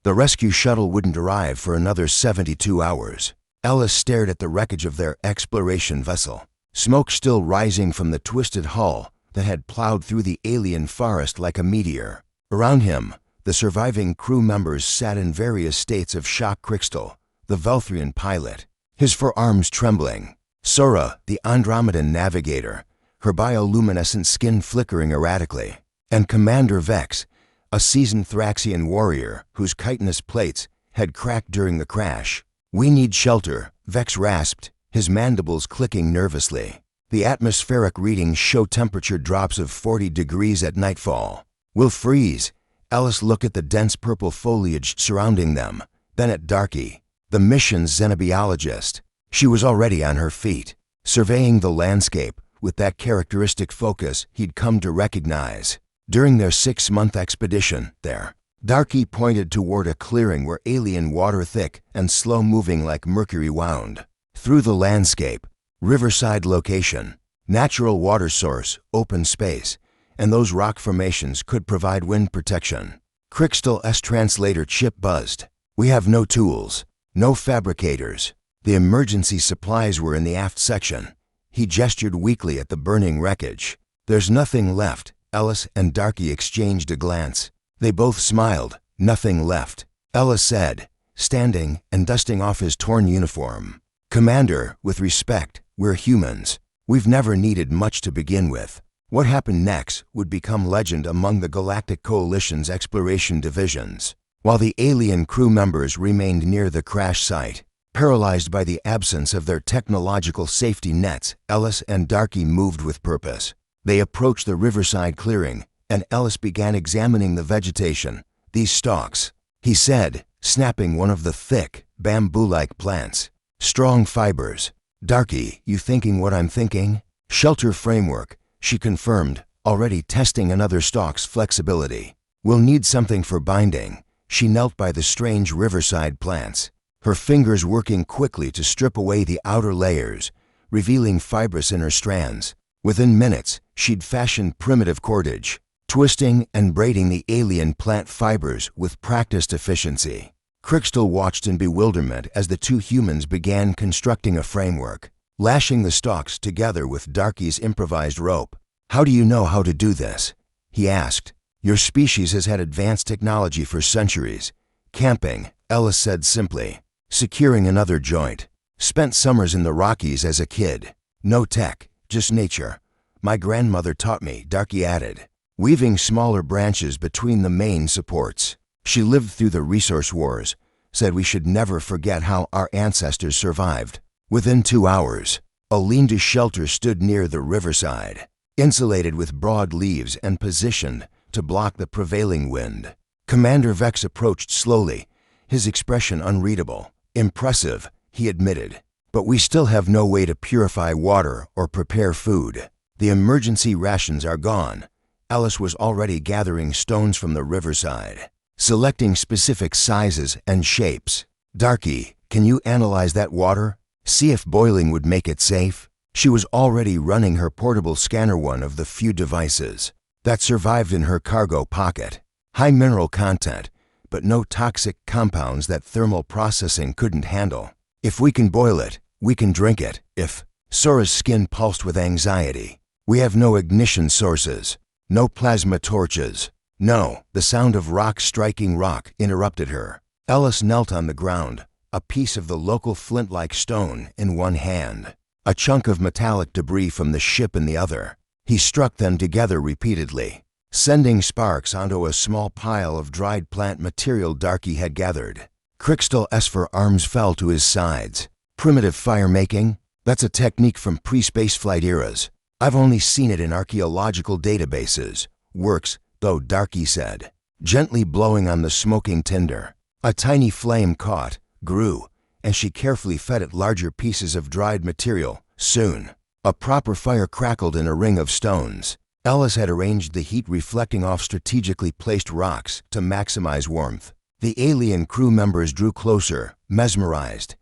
The rescue shuttle wouldn't arrive for another 72 hours. Ellis stared at the wreckage of their exploration vessel, smoke still rising from the twisted hull that had plowed through the alien forest like a meteor. Around him, the surviving crew members sat in various states of shock. Crystal, the Velthrian pilot, his forearms trembling. Sora, the Andromedan navigator, her bioluminescent skin flickering erratically. And Commander Vex, a seasoned Thraxian warrior whose chitinous plates had cracked during the crash. "We need shelter," Vex rasped, his mandibles clicking nervously. The atmospheric readings show temperature drops of 40 degrees at nightfall. "We'll freeze." Ellis looked at the dense purple foliage surrounding them, then at Darky, the mission's xenobiologist. She was already on her feet, surveying the landscape with that characteristic focus he'd come to recognize during their 6-month expedition there. Darky pointed toward a clearing where alien water, thick and slow-moving like mercury, wound through the landscape. Riverside location, natural water source, open space, and those rock formations could provide wind protection. Crystal's translator chip buzzed. "We have no tools, no fabricators." The emergency supplies were in the aft section. He gestured weakly at the burning wreckage. "There's nothing left." Ellis and Darky exchanged a glance. They both smiled. "Nothing left," Ellis said, standing and dusting off his torn uniform. "Commander, with respect, we're humans. We've never needed much to begin with." What happened next would become legend among the Galactic Coalition's exploration divisions. While the alien crew members remained near the crash site, paralyzed by the absence of their technological safety nets, Ellis and Darky moved with purpose. They approached the riverside clearing, and Ellis began examining the vegetation. "These stalks," he said, snapping one of the thick, bamboo-like plants. "Strong fibers." "Darky, you thinking what I'm thinking?" "Shelter framework," she confirmed, already testing another stalk's flexibility. "We'll need something for binding." She knelt by the strange riverside plants, her fingers working quickly to strip away the outer layers, revealing fibrous inner strands. Within minutes, she'd fashioned primitive cordage, twisting and braiding the alien plant fibers with practiced efficiency. Crystal watched in bewilderment as the two humans began constructing a framework, lashing the stalks together with Darky's improvised rope. "How do you know how to do this?" he asked. "Your species has had advanced technology for centuries." "Camping," Ellis said simply, securing another joint. "Spent summers in the Rockies as a kid. No tech, just nature. My grandmother taught me," Darky added, weaving smaller branches between the main supports. "She lived through the resource wars, said we should never forget how our ancestors survived." Within 2 hours, a lean-to shelter stood near the riverside, insulated with broad leaves and positioned to block the prevailing wind. Commander Vex approached slowly, his expression unreadable. "Impressive," he admitted, "but we still have no way to purify water or prepare food. The emergency rations are gone." Ellis was already gathering stones from the riverside, selecting specific sizes and shapes. "Darky, can you analyze that water? See if boiling would make it safe?" She was already running her portable scanner, one of the few devices that survived in her cargo pocket. High mineral content, but no toxic compounds that thermal processing couldn't handle. "If we can boil it, we can drink it. If..." Sora's skin pulsed with anxiety. "We have no ignition sources, no plasma torches." "No," the sound of rock striking rock interrupted her. Ellis knelt on the ground, a piece of the local flint-like stone in one hand, a chunk of metallic debris from the ship in the other. He struck them together repeatedly, sending sparks onto a small pile of dried plant material Darky had gathered. Crystal's arms fell to his sides. "Primitive fire-making? That's a technique from pre-spaceflight eras. I've only seen it in archaeological databases. Works, though," Darky said, gently blowing on the smoking tinder. A tiny flame caught, grew, and she carefully fed it larger pieces of dried material. Soon, a proper fire crackled in a ring of stones. Ellis had arranged the heat reflecting off strategically placed rocks to maximize warmth. The alien crew members drew closer, mesmerized,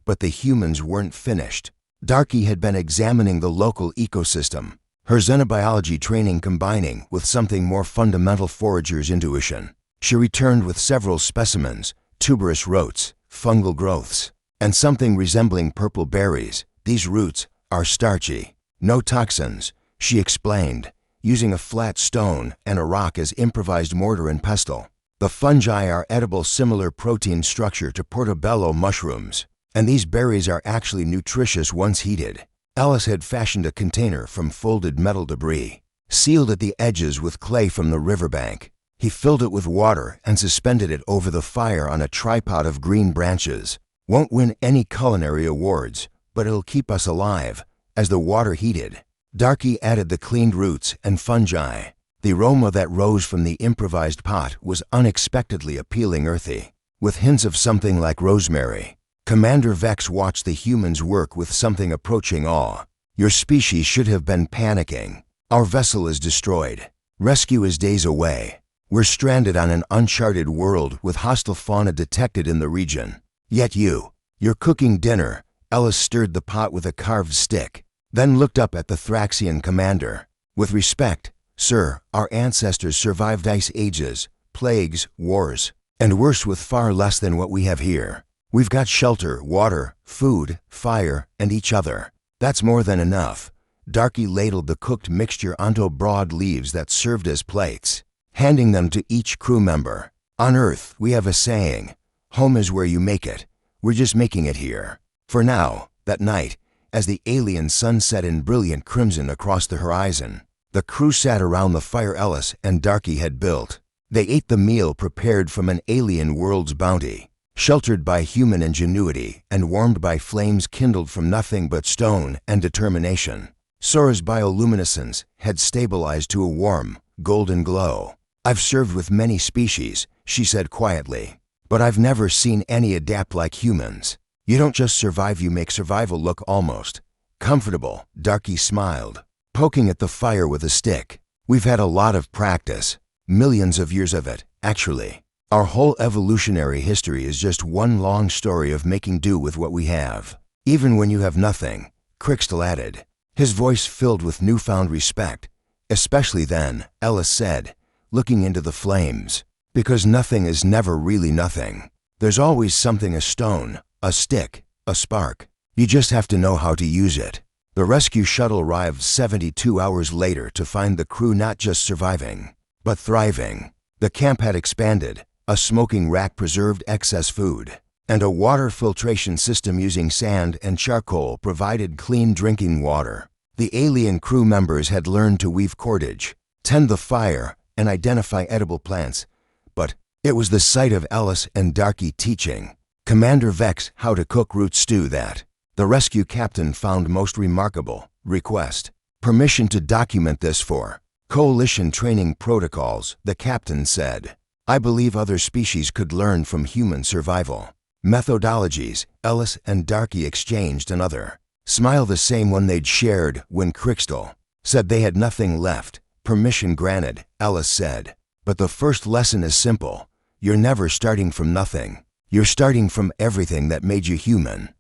but the humans weren't finished. Darky had been examining the local ecosystem, her xenobiology training combining with something more fundamental, forager's intuition. She returned with several specimens, tuberous roots, fungal growths, and something resembling purple berries. These roots are starchy. No toxins, she explained, using a flat stone and a rock as improvised mortar and pestle. The fungi are edible, similar protein structure to portobello mushrooms, and these berries are actually nutritious once heated. Ellis had fashioned a container from folded metal debris, sealed at the edges with clay from the riverbank. He filled it with water and suspended it over the fire on a tripod of green branches. Won't win any culinary awards, but it'll keep us alive. As the water heated, Darky added the cleaned roots and fungi. The aroma that rose from the improvised pot was unexpectedly appealing, earthy, with hints of something like rosemary. Commander Vex watched the humans work with something approaching awe. Your species should have been panicking. Our vessel is destroyed. Rescue is days away. We're stranded on an uncharted world with hostile fauna detected in the region. Yet you're cooking dinner. Ellis stirred the pot with a carved stick, then looked up at the Thraxian commander. With respect, sir, our ancestors survived ice ages, plagues, wars, and worse with far less than what we have here. We've got shelter, water, food, fire, and each other. That's more than enough. Darky ladled the cooked mixture onto broad leaves that served as plates, handing them to each crew member. On Earth, we have a saying, home is where you make it. We're just making it here. For now, that night, as the alien sun set in brilliant crimson across the horizon, the crew sat around the fire Ellis and Darky had built. They ate the meal prepared from an alien world's bounty, sheltered by human ingenuity and warmed by flames kindled from nothing but stone and determination. Sora's bioluminescence had stabilized to a warm, golden glow. I've served with many species, she said quietly, but I've never seen any adapt like humans. You don't just survive, you make survival look almost comfortable. Darky smiled, poking at the fire with a stick. We've had a lot of practice, millions of years of it, actually. Our whole evolutionary history is just one long story of making do with what we have. Even when you have nothing, Crixtel added, his voice filled with newfound respect. Especially then, Ellis said, looking into the flames, because nothing is never really nothing. There's always something, a stone, a stick, a spark. You just have to know how to use it. The rescue shuttle arrived 72 hours later to find the crew not just surviving, but thriving. The camp had expanded. A smoking rack preserved excess food, and a water filtration system using sand and charcoal provided clean drinking water. The alien crew members had learned to weave cordage, tend the fire, and identify edible plants. But it was the sight of Ellis and Darky teaching Commander Vex how to cook root stew that the rescue captain found most remarkable. Request permission to document this for coalition training protocols, the captain said. I believe other species could learn from human survival methodologies. Ellis and Darky exchanged another smile, the same one they'd shared when Crixtel said they had nothing left. Permission granted, Ellis said. But the first lesson is simple. You're never starting from nothing. You're starting from everything that made you human.